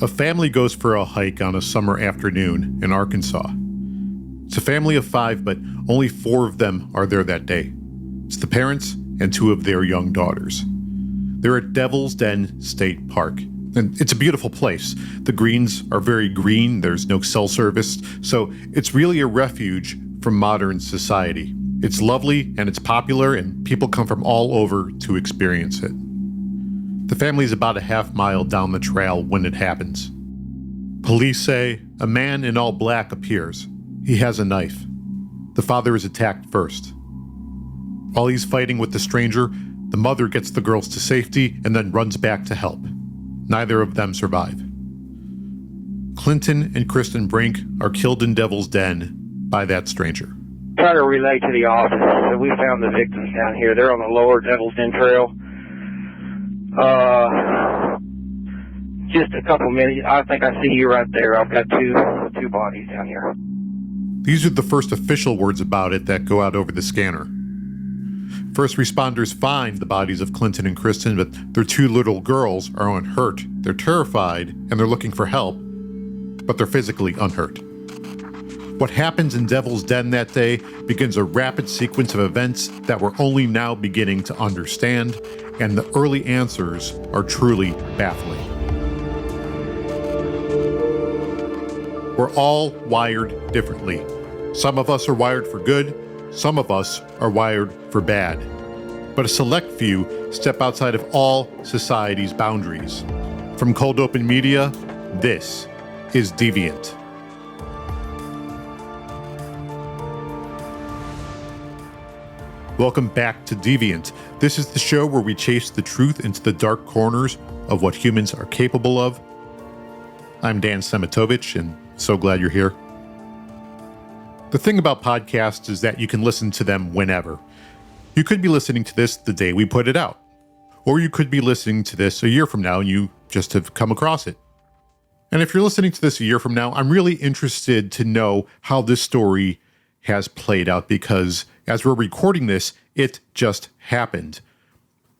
A family goes for a hike on a summer afternoon in Arkansas. It's a family of 5, but only 4 of them are there that day. It's the parents and 2 of their young daughters. They're at Devil's Den State Park, and it's a beautiful place. The greens are very green, there's no cell service, so it's really a refuge from modern society. It's lovely and it's popular, and people come from all over to experience it. The family's about a half-mile down the trail when it happens. Police say a man in all black appears. He has a knife. The father is attacked first. While he's fighting with the stranger, the mother gets the girls to safety and then runs back to help. Neither of them survive. Clinton and Cristin Brink are killed in Devil's Den by that stranger. Try to relay to the office that we found the victims down here. They're on the lower Devil's Den Trail. Just a couple minutes. I think I see you right there. I've got two bodies down here. These are the first official words about it that go out over the scanner. First responders find the bodies of Clinton and Cristin, but their 2 little girls are unhurt. They're terrified, and they're looking for help, but they're physically unhurt. What happens in Devil's Den that day begins a rapid sequence of events that we're only now beginning to understand, and the early answers are truly baffling. We're all wired differently. Some of us are wired for good, some of us are wired for bad. But a select few step outside of all society's boundaries. From Cold Open Media, this is Deviant. Welcome back to Deviant. This is the show where we chase the truth into the dark corners of what humans are capable of. I'm Dan Szematowicz, and so glad you're here. The thing about podcasts is that you can listen to them whenever. You could be listening to this the day we put it out. Or you could be listening to this a year from now and you just have come across it. And if you're listening to this a year from now, I'm really interested to know how this story has played out, because as we're recording this, it just happened.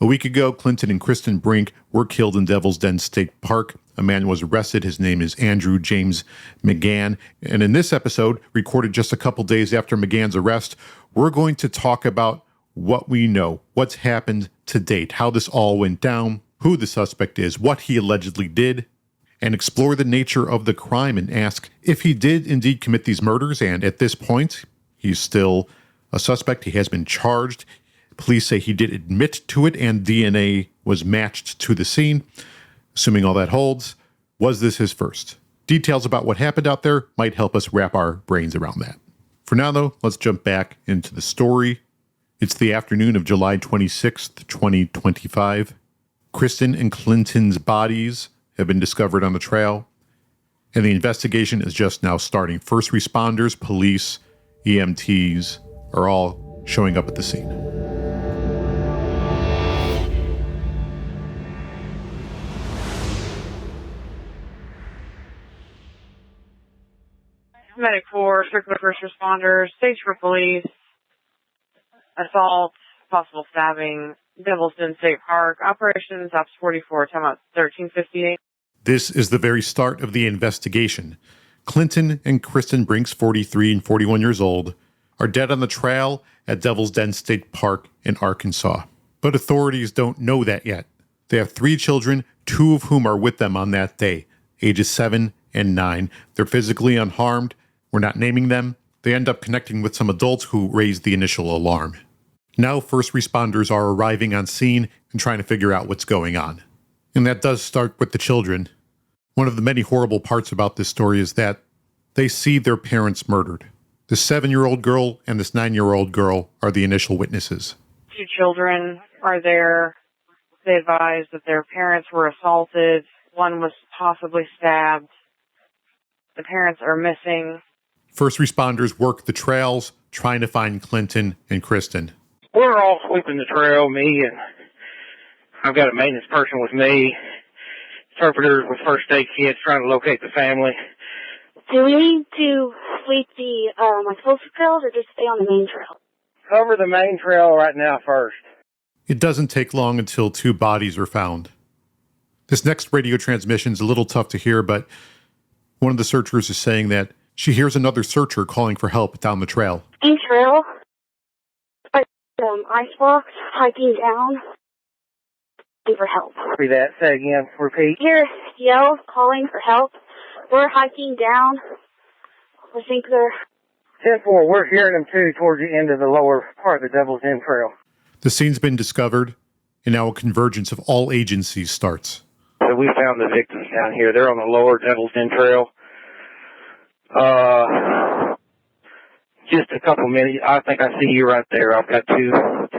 A week ago, Clinton and Cristin Brink were killed in Devil's Den State Park. A man was arrested. His name is Andrew James McGann. And in this episode, recorded just a couple days after McGann's arrest, we're going to talk about what we know, what's happened to date, how this all went down, who the suspect is, what he allegedly did, and explore the nature of the crime and ask if he did indeed commit these murders. And at this point, he's still a suspect. He has been charged. Police say he did admit to it and DNA was matched to the scene. Assuming all that holds, was this his first? Details about what happened out there might help us wrap our brains around that. For now, though, let's jump back into the story. It's the afternoon of July 26th, 2025. Cristin and Clinton's bodies have been discovered on the trail, and the investigation is just now starting. First responders, police, EMTs are all showing up at the scene. Medic for circular first responders, stage for police, assault, possible stabbing, Devil's Den State Park, operations, Ops 44, time out 1358. This is the very start of the investigation. Clinton and Cristin Brink's 43 and 41 years old are dead on the trail at Devil's Den State Park in Arkansas. But authorities don't know that yet. They have 3 children, 2 of whom are with them on that day, ages 7 and 9. They're physically unharmed. We're not naming them. They end up connecting with some adults who raised the initial alarm. Now first responders are arriving on scene and trying to figure out what's going on. And that does start with the children. One of the many horrible parts about this story is that they see their parents murdered. The 7-year-old girl and this 9-year-old girl are the initial witnesses. 2 children are there. They advise that their parents were assaulted. One was possibly stabbed. The parents are missing. First responders work the trails, trying to find Clinton and Cristin. We're all sweeping the trail, me, and I've got a maintenance person with me, interpreters with first aid kits trying to locate the family. Do we need to sweep the closer trails or just stay on the main trail? Cover the main trail right now first. It doesn't take long until 2 bodies are found. This next radio transmission is a little tough to hear, but one of the searchers is saying that she hears another searcher calling for help down the trail. Trail. Icebox, hiking down. For help. Repeat that. Say again. Repeat. Hear yells calling for help. We're hiking down. I think they're... 10-4, we're hearing them too towards the end of the lower part of the Devil's Den Trail. The scene's been discovered, and now a convergence of all agencies starts. So we found the victims down here. They're on the lower Devil's Den Trail. Just a couple minutes. I think I see you right there. I've got two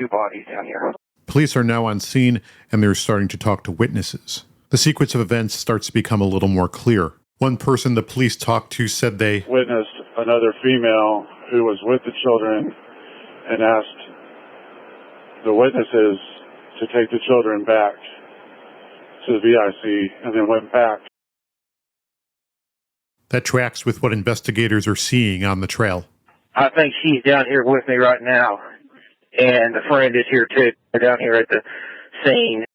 bodies down here. Police are now on scene, and they're starting to talk to witnesses. The sequence of events starts to become a little more clear. One person the police talked to said they witnessed another female who was with the children and asked the witnesses to take the children back to the VIC and then went back. That tracks with what investigators are seeing on the trail. I think she's down here with me right now, and a friend is here too. They're down here at the scene.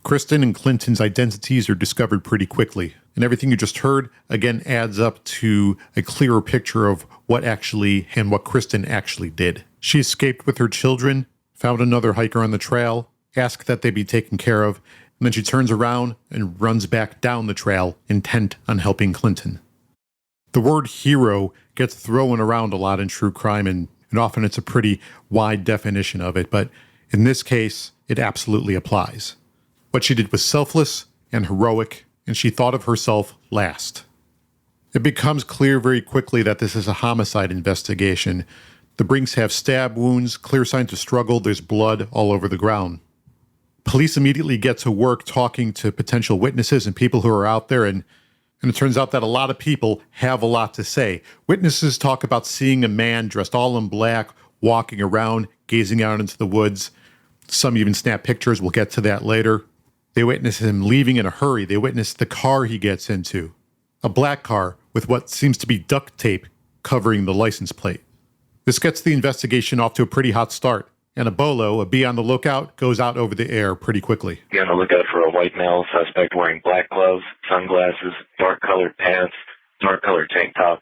Cristin and Clinton's identities are discovered pretty quickly, and everything you just heard, again, adds up to a clearer picture of what Cristin actually did. She escaped with her children, found another hiker on the trail, asked that they be taken care of, and then she turns around and runs back down the trail, intent on helping Clinton. The word hero gets thrown around a lot in true crime, and often it's a pretty wide definition of it, but in this case, it absolutely applies. What she did was selfless and heroic, and she thought of herself last. It becomes clear very quickly that this is a homicide investigation. The Brinks have stab wounds, clear signs of struggle, there's blood all over the ground. Police immediately get to work talking to potential witnesses and people who are out there, and it turns out that a lot of people have a lot to say. Witnesses talk about seeing a man dressed all in black, walking around, gazing out into the woods. Some even snap pictures, we'll get to that later. They witness him leaving in a hurry. They witness the car he gets into. A black car with what seems to be duct tape covering the license plate. This gets the investigation off to a pretty hot start, and a bolo, a be on the lookout, goes out over the air pretty quickly. Be on the lookout for a white male suspect wearing black gloves, sunglasses, dark-colored pants, dark-colored tank top,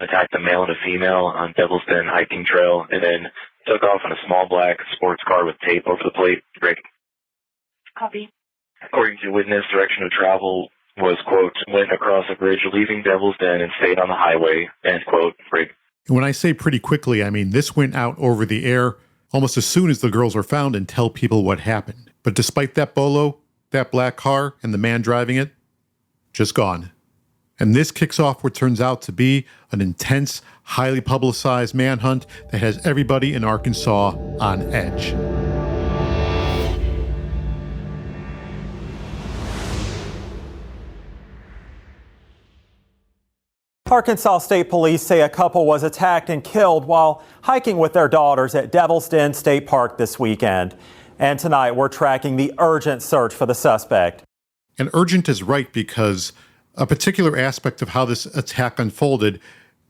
attacked a male and a female on Devil's Den hiking trail, and then took off in a small black sports car with tape over the plate. Rick. Copy. According to witness, direction of travel was, quote, went across a bridge leaving Devil's Den and stayed on the highway, end quote, Rick. When I say pretty quickly, I mean this went out over the air almost as soon as the girls were found and tell people what happened. But despite that bolo, that black car, and the man driving it, just gone. And this kicks off what turns out to be an intense, highly publicized manhunt that has everybody in Arkansas on edge. Arkansas State Police say a couple was attacked and killed while hiking with their daughters at Devil's Den State Park this weekend. And tonight we're tracking the urgent search for the suspect. And urgent is right because a particular aspect of how this attack unfolded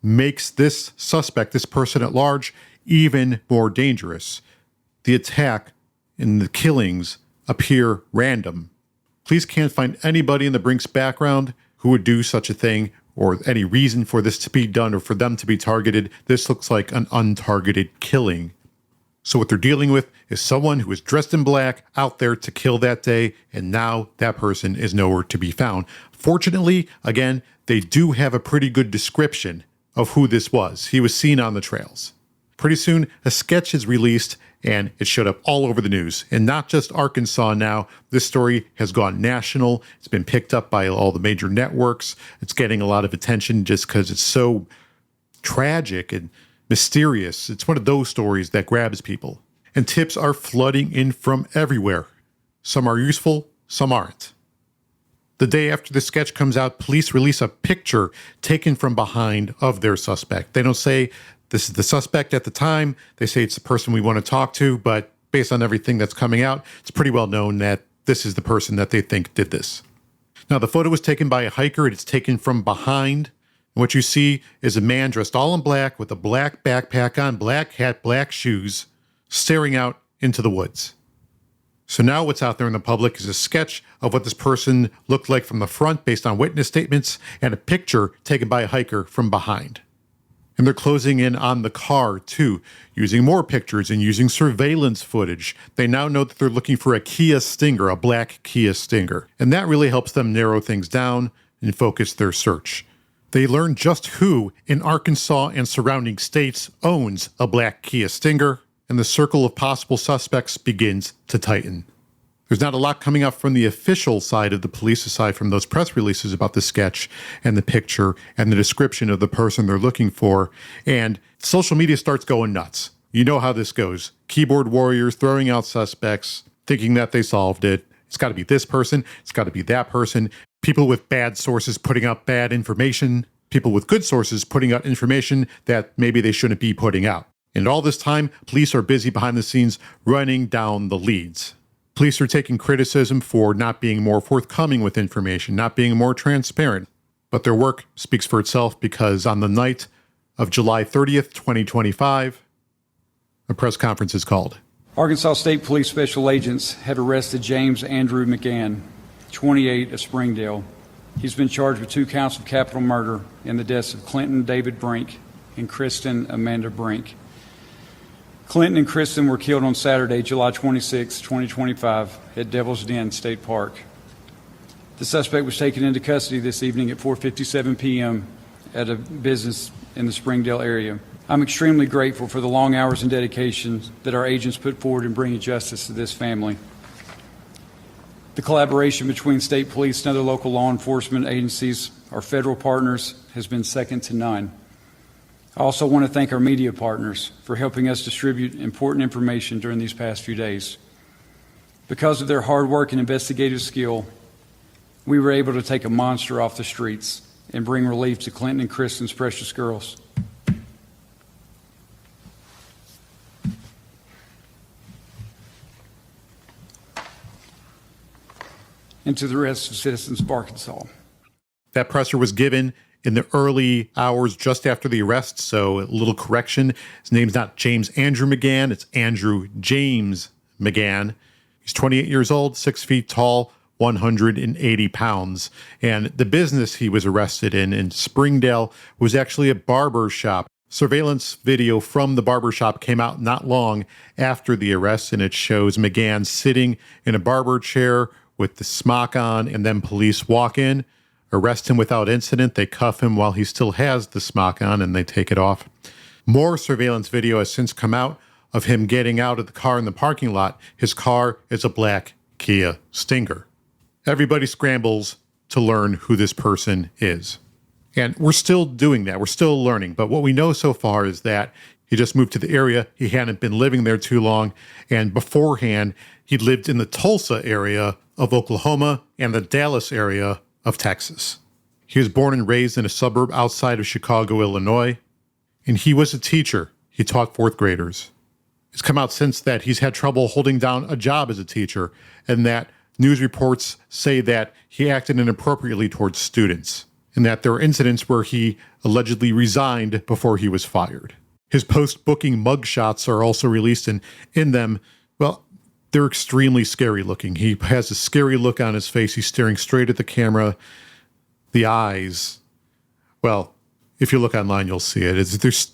makes this suspect, this person at large, even more dangerous. The attack and the killings appear random. Police can't find anybody in the Brinks background who would do such a thing or any reason for this to be done or for them to be targeted. This looks like an untargeted killing. So what they're dealing with is someone who is dressed in black out there to kill that day, and now that person is nowhere to be found. Fortunately, again, they do have a pretty good description of who this was. He was seen on the trails. Pretty soon, a sketch is released, and it showed up all over the news. And not just Arkansas now. This story has gone national. It's been picked up by all the major networks. It's getting a lot of attention just because it's so tragic and mysterious. It's one of those stories that grabs people. And tips are flooding in from everywhere. Some are useful, some aren't. The day after the sketch comes out, police release a picture taken from behind of their suspect. They don't say this is the suspect at the time. They say it's the person we want to talk to, but based on everything that's coming out, it's pretty well known that this is the person that they think did this. Now, the photo was taken by a hiker, and it's taken from behind. And what you see is a man dressed all in black with a black backpack on, black hat, black shoes, staring out into the woods. So now what's out there in the public is a sketch of what this person looked like from the front based on witness statements and a picture taken by a hiker from behind. And they're closing in on the car too, using more pictures and using surveillance footage. They now know that they're looking for a Kia Stinger, a black Kia Stinger. And that really helps them narrow things down and focus their search. They learn just who in Arkansas and surrounding states owns a black Kia Stinger, and the circle of possible suspects begins to tighten. There's not a lot coming up from the official side of the police aside from those press releases about the sketch and the picture and the description of the person they're looking for. And social media starts going nuts. You know how this goes. Keyboard warriors throwing out suspects, thinking that they solved it. It's got to be this person. It's got to be that person. People with bad sources putting out bad information. People with good sources putting out information that maybe they shouldn't be putting out. And all this time, police are busy behind the scenes running down the leads. Police are taking criticism for not being more forthcoming with information, not being more transparent. But their work speaks for itself because on the night of July 30th, 2025, a press conference is called. Arkansas State Police Special Agents have arrested James Andrew McGann, 28, of Springdale. He's been charged with 2 counts of capital murder in the deaths of Clinton David Brink and Cristin Amanda Brink. Clinton and Cristin were killed on Saturday, July 26, 2025, at Devil's Den State Park. The suspect was taken into custody this evening at 4:57 p.m. at a business in the Springdale area. I'm extremely grateful for the long hours and dedication that our agents put forward in bringing justice to this family. The collaboration between state police and other local law enforcement agencies, our federal partners, has been second to none. I also want to thank our media partners for helping us distribute important information during these past few days. Because of their hard work and investigative skill, we were able to take a monster off the streets and bring relief to Clinton and Cristin's precious girls. And to the rest of citizens of Arkansas. That presser was given in the early hours just after the arrest, so a little correction. His name's not James Andrew McGann, it's Andrew James McGann. He's 28 years old, 6 feet tall, 180 pounds. And the business he was arrested in Springdale was actually a barber shop. Surveillance video from the barber shop came out not long after the arrest, and it shows McGann sitting in a barber chair with the smock on, and then police walk in, arrest him without incident. They cuff him while he still has the smock on, and they take it off. More surveillance video has since come out of him getting out of the car in the parking lot. His car is a black Kia Stinger. Everybody scrambles to learn who this person is. And we're still doing that. We're still learning. But what we know so far is that he just moved to the area. He hadn't been living there too long. And beforehand, he lived in the Tulsa area of Oklahoma and the Dallas area of Texas. He was born and raised in a suburb outside of Chicago, Illinois, and he was a teacher. He taught 4th graders. It's come out since that he's had trouble holding down a job as a teacher, and that news reports say that he acted inappropriately towards students, and that there are incidents where he allegedly resigned before he was fired. His post-booking mugshots are also released, and in them, well, they're extremely scary looking. He has a scary look on his face. He's staring straight at the camera. The eyes, well, if you look online, you'll see it.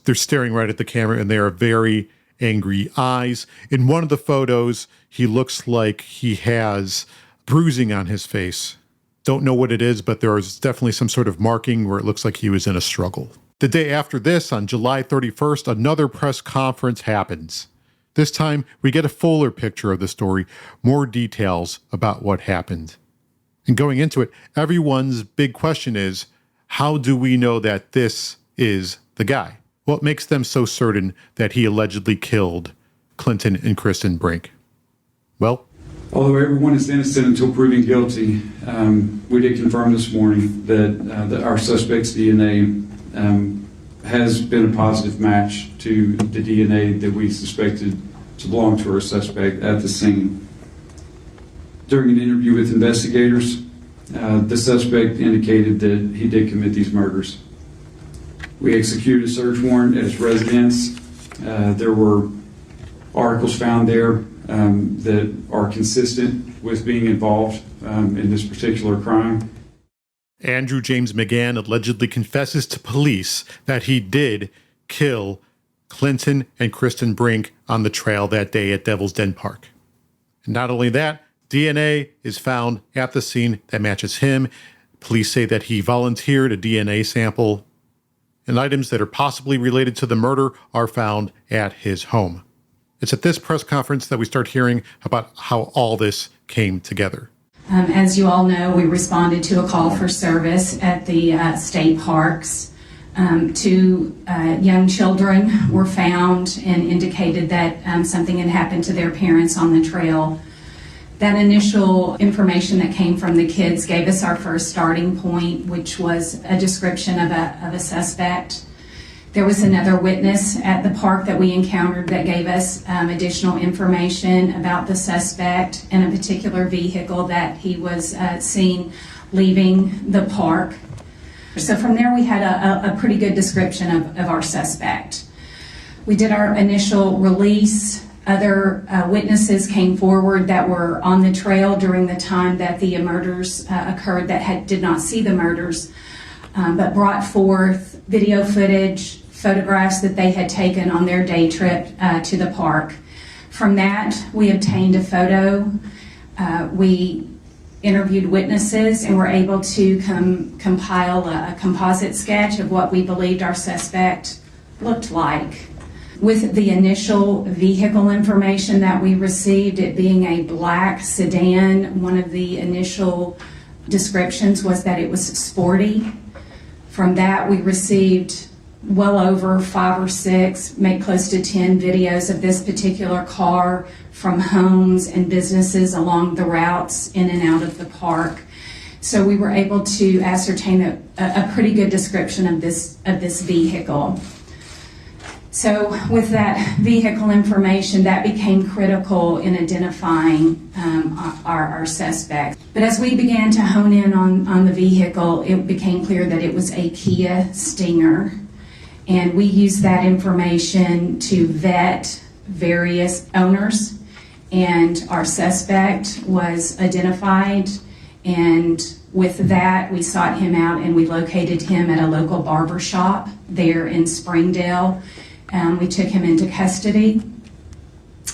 They're staring right at the camera, and they are very angry eyes. In one of the photos, he looks like he has bruising on his face. Don't know what it is, but there is definitely some sort of marking where it looks like he was in a struggle. The day after this, on July 31st, another press conference happens. This time, we get a fuller picture of the story, more details about what happened. And going into it, everyone's big question is, how do we know that this is the guy? What makes them so certain that he allegedly killed Clinton and Cristin Brink? Well, although everyone is innocent until proven guilty, we did confirm this morning that our suspect's DNA has been a positive match to the DNA that we suspected to belong to our suspect at the scene. During an interview with investigators, the suspect indicated that he did commit these murders. We executed a search warrant at his residence. There were articles found there that are consistent with being involved in this particular crime. Andrew James McGann allegedly confesses to police that he did kill Clinton and Cristin Brink on the trail that day at Devil's Den Park. And not only that, DNA is found at the scene that matches him. Police say that he volunteered a DNA sample, and items that are possibly related to the murder are found at his home. It's at this press conference that we start hearing about how all this came together. As you all know, we responded to a call for service at the state parks. Two young children were found and indicated that something had happened to their parents on the trail. That initial information that came from the kids gave us our first starting point, which was a description of a suspect. There was another witness at the park that we encountered that gave us additional information about the suspect and a particular vehicle that he was seen leaving the park. So from there we had a pretty good description of our suspect. We did our initial release. Other witnesses came forward that were on the trail during the time that the murders occurred that did not see the murders, but brought forth video footage, photographs that they had taken on their day trip to the park. From that, we obtained a photo. We interviewed witnesses and were able to compile a composite sketch of what we believed our suspect looked like. With the initial vehicle information that we received, it being a black sedan, one of the initial descriptions was that it was sporty. From that, we received well over 5 or 6, maybe close to 10 videos of this particular car from homes and businesses along the routes in and out of the park. So we were able to ascertain a pretty good description of this vehicle. So with that vehicle information, that became critical in identifying our suspect. But as we began to hone in on the vehicle, it became clear that it was a Kia Stinger. And we used that information to vet various owners, and our suspect was identified. And with that, we sought him out and we located him at a local barber shop there in Springdale. We took him into custody,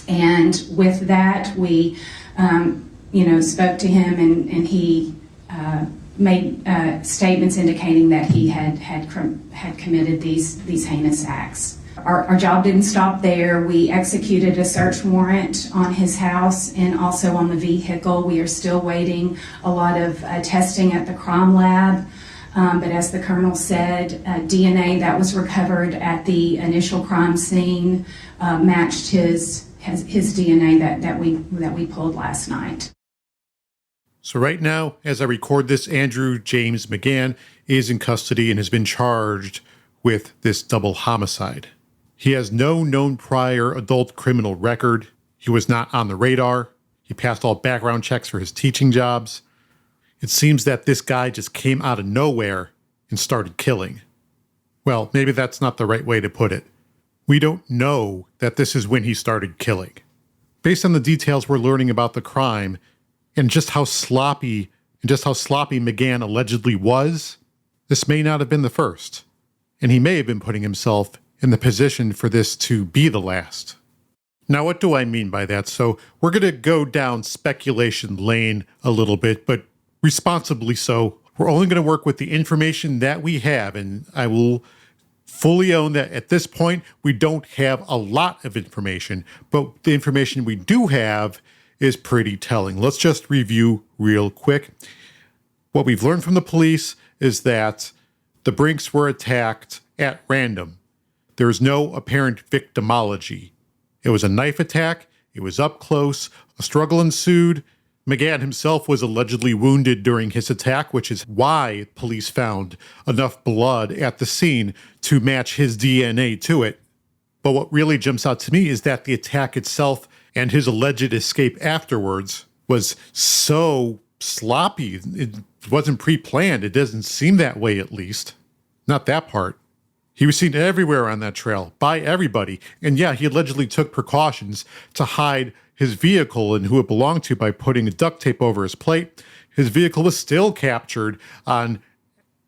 and with that, we, spoke to him, and he made statements indicating that he had committed these heinous acts. Our job didn't stop there. We executed a search warrant on his house and also on the vehicle. We are still waiting a lot of testing at the crime lab. But as the colonel said, DNA that was recovered at the initial crime scene matched his DNA that we pulled last night. So right now, as I record this, Andrew James McGann is in custody and has been charged with this double homicide. He has no known prior adult criminal record. He was not on the radar. He passed all background checks for his teaching jobs. It seems that this guy just came out of nowhere and started killing. Well, maybe that's not the right way to put it. We don't know that this is when he started killing. Based on the details we're learning about the crime and just how sloppy McGann allegedly was, this may not have been the first. And he may have been putting himself in the position for this to be the last. Now, what do I mean by that? So we're going to go down speculation lane a little bit, but responsibly so. We're only going to work with the information that we have, and I will fully own that at this point, we don't have a lot of information, but the information we do have is pretty telling. Let's just review real quick. What we've learned from the police is that the Brinks were attacked at random. There is no apparent victimology. It was a knife attack. It was up close. A struggle ensued. McGahn himself was allegedly wounded during his attack, which is why police found enough blood at the scene to match his DNA to it. But what really jumps out to me is that the attack itself and his alleged escape afterwards was so sloppy. It wasn't pre-planned. It doesn't seem that way, at least. Not that part. He was seen everywhere on that trail, by everybody. And yeah, he allegedly took precautions to hide his vehicle and who it belonged to by putting duct tape over his plate. His vehicle was still captured on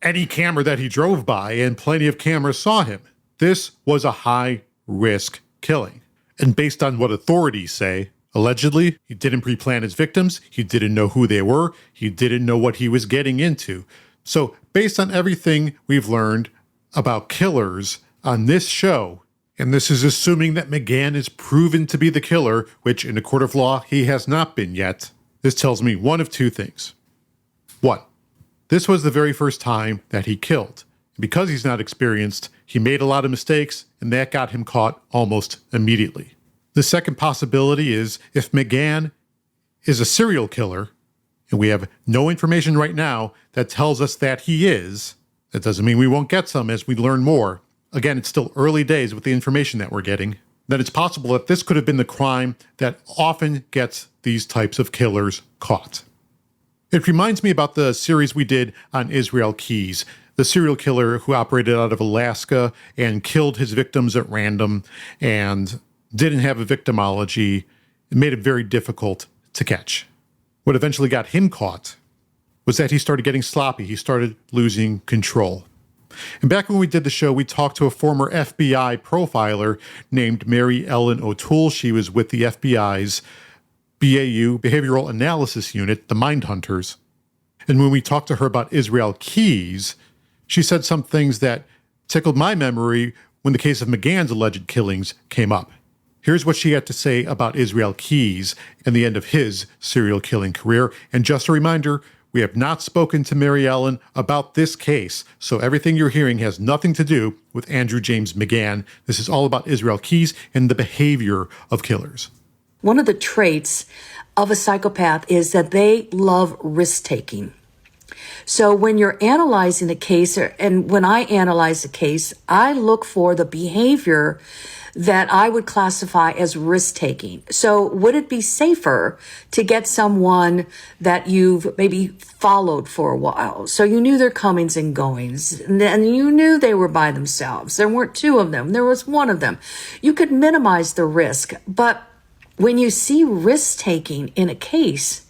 any camera that he drove by, and plenty of cameras saw him. This was a high-risk killing. And based on what authorities say, allegedly, he didn't pre-plan his victims, he didn't know who they were, he didn't know what he was getting into. So based on everything we've learned about killers on this show, and this is assuming that McGahn is proven to be the killer, which in a court of law he has not been yet, this tells me one of two things. One, this was the very first time that he killed. Because he's not experienced, he made a lot of mistakes, and that got him caught almost immediately. The second possibility is if McGahn is a serial killer, and we have no information right now that tells us that he is, that doesn't mean we won't get some as we learn more. Again, it's still early days with the information that we're getting. Then it's possible that this could have been the crime that often gets these types of killers caught. It reminds me about the series we did on Israel Keys, the serial killer who operated out of Alaska and killed his victims at random and didn't have a victimology. It made it very difficult to catch. What eventually got him caught was that he started getting sloppy. He started losing control. And back when we did the show, we talked to a former FBI profiler named Mary Ellen O'Toole. She was with the FBI's BAU, Behavioral Analysis Unit, the Mindhunters. And when we talked to her about Israel Keys, she said some things that tickled my memory when the case of McGann's alleged killings came up. Here's what she had to say about Israel Keys and the end of his serial killing career. And just a reminder, we have not spoken to Mary Ellen about this case, so everything you're hearing has nothing to do with Andrew James McGann. This is all about Israel Keys and the behavior of killers. One of the traits of a psychopath is that they love risk-taking. So when you're analyzing a case, and when I analyze a case, I look for the behavior that I would classify as risk-taking. So would it be safer to get someone that you've maybe followed for a while? So you knew their comings and goings, and you knew they were by themselves. There weren't two of them. There was one of them. You could minimize the risk, but when you see risk-taking in a case,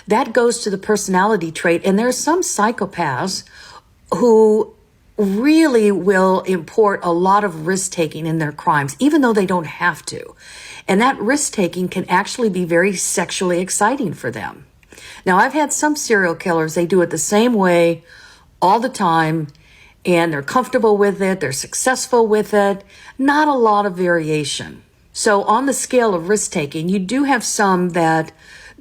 that goes to the personality trait. And there are some psychopaths who really will import a lot of risk-taking in their crimes, even though they don't have to. And that risk-taking can actually be very sexually exciting for them. Now, I've had some serial killers, they do it the same way all the time, and they're comfortable with it, they're successful with it, not a lot of variation. So on the scale of risk-taking, you do have some that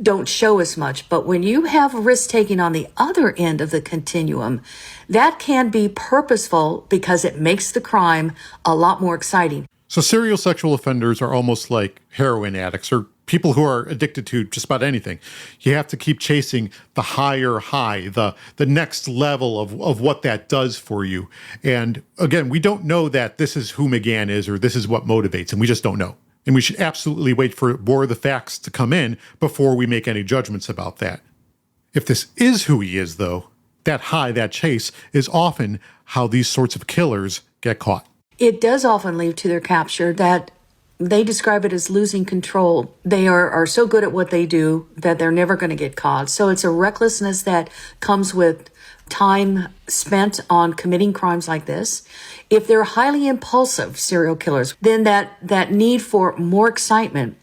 don't show as much, but when you have risk-taking on the other end of the continuum, that can be purposeful because it makes the crime a lot more exciting. So serial sexual offenders are almost like heroin addicts or people who are addicted to just about anything. You have to keep chasing the higher high, the next level of what that does for you. And again, we don't know that this is who McGahn is or this is what motivates him. We just don't know. And we should absolutely wait for more of the facts to come in before we make any judgments about that. If this is who he is, though, that high, that chase, is often how these sorts of killers get caught. It does often lead to their capture. That they describe it as losing control. They are so good at what they do that they're never going to get caught. So it's a recklessness that comes with time spent on committing crimes like this. If they're highly impulsive serial killers, then that need for more excitement,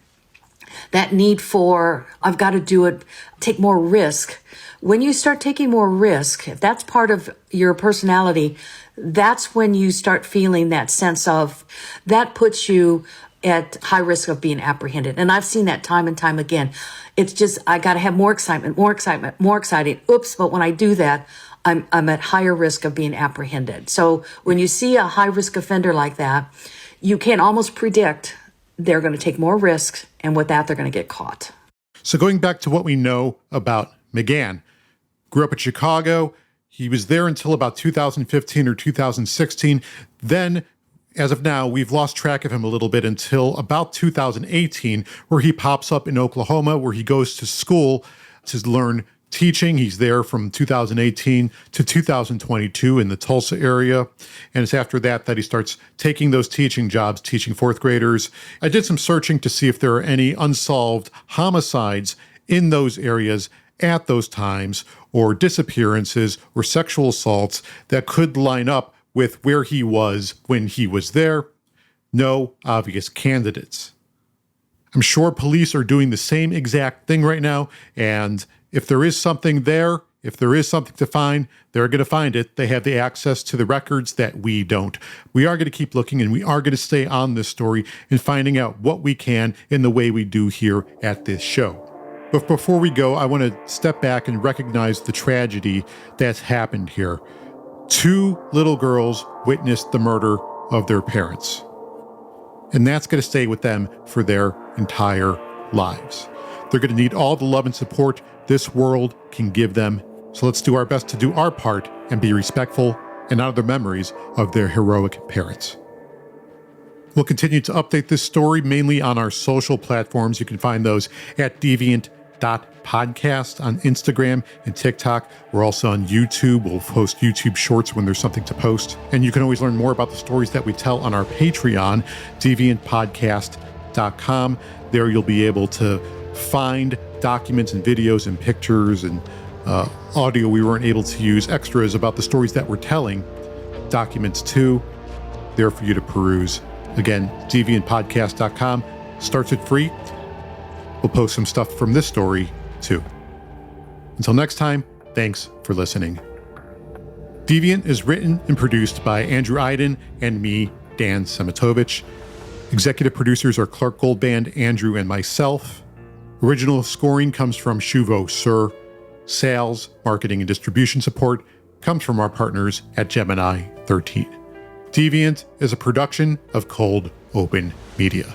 that need for, I've got to do it, take more risk. When you start taking more risk, if that's part of your personality, that's when you start feeling that sense of, that puts you at high risk of being apprehended. And I've seen that time and time again. It's just, I got to have more excitement, more exciting. Oops, but when I do that, I'm at higher risk of being apprehended. So when you see a high risk offender like that, you can almost predict they're going to take more risks, and with that, they're going to get caught. So going back to what we know about McGahn, grew up in Chicago. He was there until about 2015 or 2016. Then, as of now, we've lost track of him a little bit until about 2018, where he pops up in Oklahoma, where he goes to school to learn teaching. He's there from 2018 to 2022 in the Tulsa area. And it's after that he starts taking those teaching jobs, teaching fourth graders. I did some searching to see if there are any unsolved homicides in those areas at those times, or disappearances or sexual assaults that could line up with where he was when he was there. No obvious candidates. I'm sure police are doing the same exact thing right now, and if there is something there, if there is something to find, they're going to find it. They have the access to the records that we don't. We are going to keep looking, and we are going to stay on this story and finding out what we can in the way we do here at this show. But before we go, I want to step back and recognize the tragedy that's happened here. 2 little girls witnessed the murder of their parents. And that's going to stay with them for their entire lives. They're going to need all the love and support this world can give them. So let's do our best to do our part and be respectful and honor the memories of their heroic parents. We'll continue to update this story mainly on our social platforms. You can find those at Deviant.podcast on Instagram and TikTok. We're also on YouTube. We'll post YouTube shorts when there's something to post. And you can always learn more about the stories that we tell on our Patreon, deviantpodcast.com. There you'll be able to find documents and videos and pictures and audio we weren't able to use, extras about the stories that we're telling, documents too, there for you to peruse. Again, deviantpodcast.com. Starts it free. We'll post some stuff from this story too. Until next time, thanks for listening. Deviant is written and produced by Andrew Iden and me, Dan Szematowicz. Executive producers are Clark Goldband, Andrew, and myself. Original scoring comes from Shuvo Sir. Sales, marketing, and distribution support comes from our partners at Gemini 13. Deviant is a production of Cold Open Media.